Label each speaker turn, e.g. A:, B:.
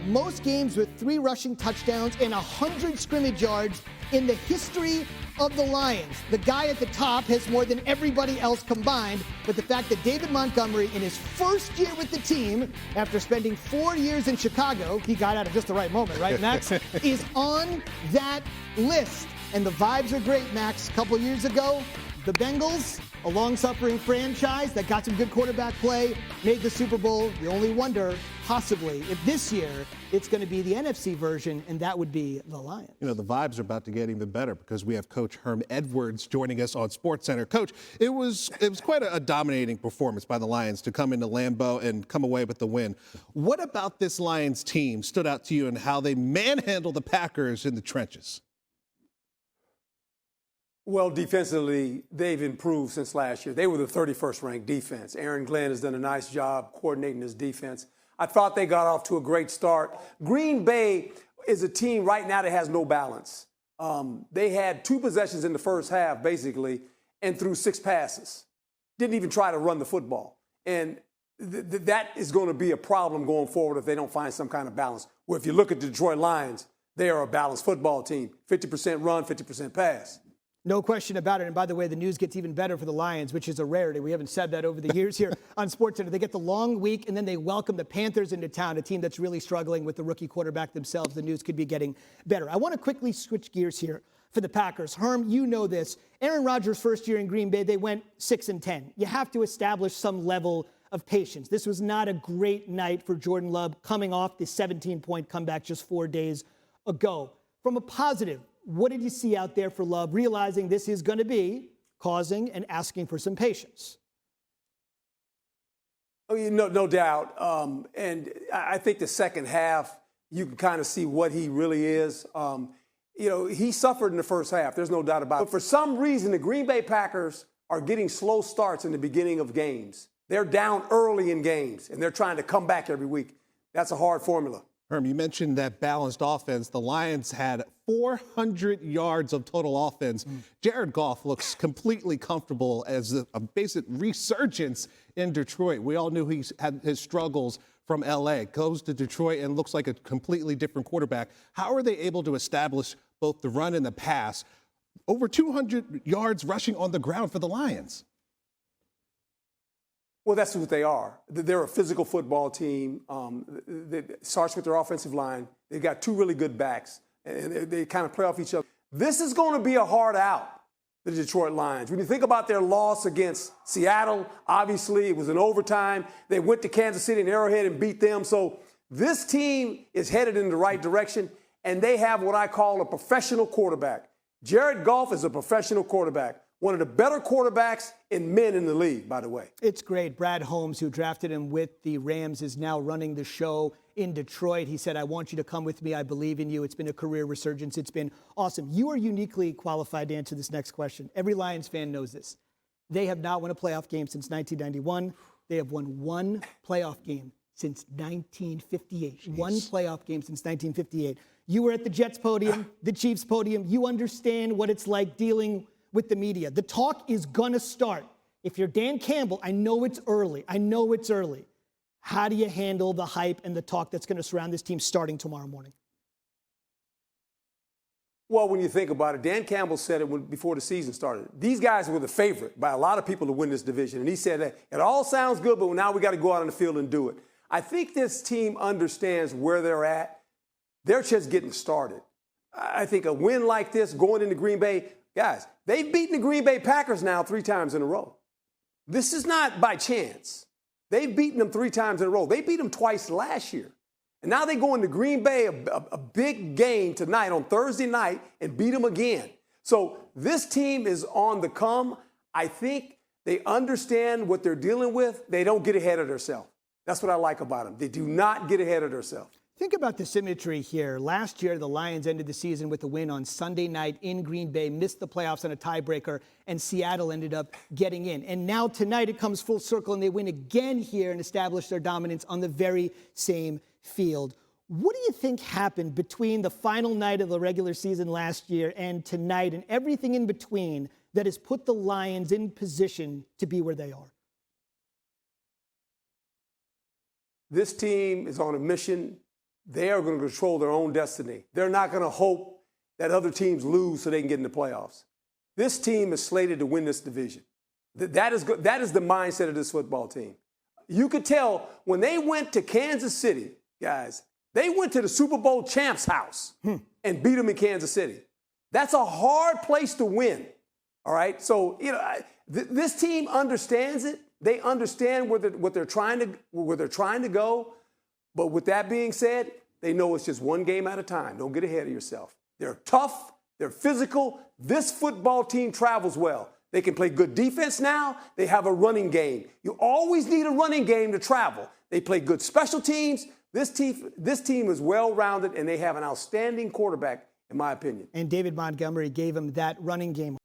A: most games with 3 rushing touchdowns and 100 scrimmage yards in the history of the Lions. The guy at the top has more than everybody else combined, but the fact that David Montgomery, in his first year with the team, after spending 4 years in Chicago, he got out at just the right moment, right, Max, is on that list. And the vibes are great, Max. A couple years ago, the Bengals, a long-suffering franchise that got some good quarterback play, made the Super Bowl. You only wonder, possibly, if this year it's going to be the NFC version, and that would be the Lions.
B: You know, the vibes are about to get even better because we have Coach Herm Edwards joining us on SportsCenter. Coach, it was quite a dominating performance by the Lions to come into Lambeau and come away with the win. What about this Lions team stood out to you and how they manhandled the Packers in the trenches?
C: Well, defensively, they've improved since last year. They were the 31st ranked defense. Aaron Glenn has done a nice job coordinating his defense. I thought they got off to a great start. Green Bay is a team right now that has no balance. They had 2 possessions in the first half, basically, and threw 6 passes. Didn't even try to run the football. And that is going to be a problem going forward if they don't find some kind of balance. Where if you look at the Detroit Lions, they are a balanced football team. 50% run, 50% pass.
A: No question about it. And by the way, the news gets even better for the Lions, which is a rarity. We haven't said that over the years here on SportsCenter. They get the long week, and then they welcome the Panthers into town, a team that's really struggling with the rookie quarterback themselves. The news could be getting better. I want to quickly switch gears here for the Packers. Herm, you know this. Aaron Rodgers' first year in Green Bay, they went 6-10. You have to establish some level of patience. This was not a great night for Jordan Love coming off the 17-point comeback just 4 days ago. From a positive, what did you see out there for Love, realizing this is going to be causing and asking for some patience?
C: Oh, no doubt. And I think the second half, you can kind of see what he really is. He suffered in the first half. There's no doubt about it. But for some reason, the Green Bay Packers are getting slow starts in the beginning of games. They're down early in games, and they're trying to come back every week. That's a hard formula.
B: Herm, you mentioned that balanced offense. The Lions had 400 yards of total offense. Jared Goff looks completely comfortable as a basic resurgence in Detroit. We all knew he had his struggles from L.A. Goes to Detroit and looks like a completely different quarterback. How are they able to establish both the run and the pass? Over 200 yards rushing on the ground for the Lions.
C: Well, that's what they are. They're a physical football team that starts with their offensive line. They've got 2 really good backs, and they kind of play off each other. This is going to be a hard out, the Detroit Lions. When you think about their loss against Seattle, obviously it was in overtime. They went to Kansas City and Arrowhead and beat them. So this team is headed in the right direction, and they have what I call a professional quarterback. Jared Goff is a professional quarterback. One of the better quarterbacks in men in the league, by the way.
A: It's great. Brad Holmes, who drafted him with the Rams, is now running the show in Detroit. He said, I want you to come with me. I believe in you. It's been a career resurgence. It's been awesome. You are uniquely qualified to answer this next question. Every Lions fan knows this. They have not won a playoff game since 1991. They have won 1 playoff game since 1958. Jeez. 1 playoff game since 1958. You were at the Jets podium, the Chiefs podium. You understand what it's like dealing with the media. The talk is going to start. If you're Dan Campbell, I know it's early. How do you handle the hype and the talk that's going to surround this team starting tomorrow morning?
C: Well, when you think about it, Dan Campbell said it before the season started. These guys were the favorite by a lot of people to win this division. And he said that it all sounds good, but now we got to go out on the field and do it. I think this team understands where they're at. They're just getting started. I think a win like this going into Green Bay, guys, they've beaten the Green Bay Packers now 3 times in a row. This is not by chance. They've beaten them 3 times in a row. They beat them twice last year. And now they go into Green Bay, a big game tonight on Thursday night, and beat them again. So this team is on the come. I think they understand what they're dealing with. They don't get ahead of themselves. That's what I like about them. They do not get ahead of themselves.
A: Think about the symmetry here. Last year, the Lions ended the season with a win on Sunday night in Green Bay, missed the playoffs on a tiebreaker, and Seattle ended up getting in. And now tonight it comes full circle, and they win again here and establish their dominance on the very same field. What do you think happened between the final night of the regular season last year and tonight and everything in between that has put the Lions in position to be where they are?
C: This team is on a mission. they are going to control their own destiny. They're not going to hope that other teams lose so they can get in the playoffs. This team is slated to win this division. That is the mindset of this football team. You could tell when they went to Kansas City, guys, they went to the Super Bowl champ's house and beat them in Kansas City. That's a hard place to win, all right? So, this team understands it. They understand what they're trying to go. But with that being said, they know it's just one game at a time. Don't get ahead of yourself. They're tough. They're physical. This football team travels well. They can play good defense now. They have a running game. You always need a running game to travel. They play good special teams. This team is well-rounded, and they have an outstanding quarterback, in my opinion.
A: And David Montgomery gave him that running game.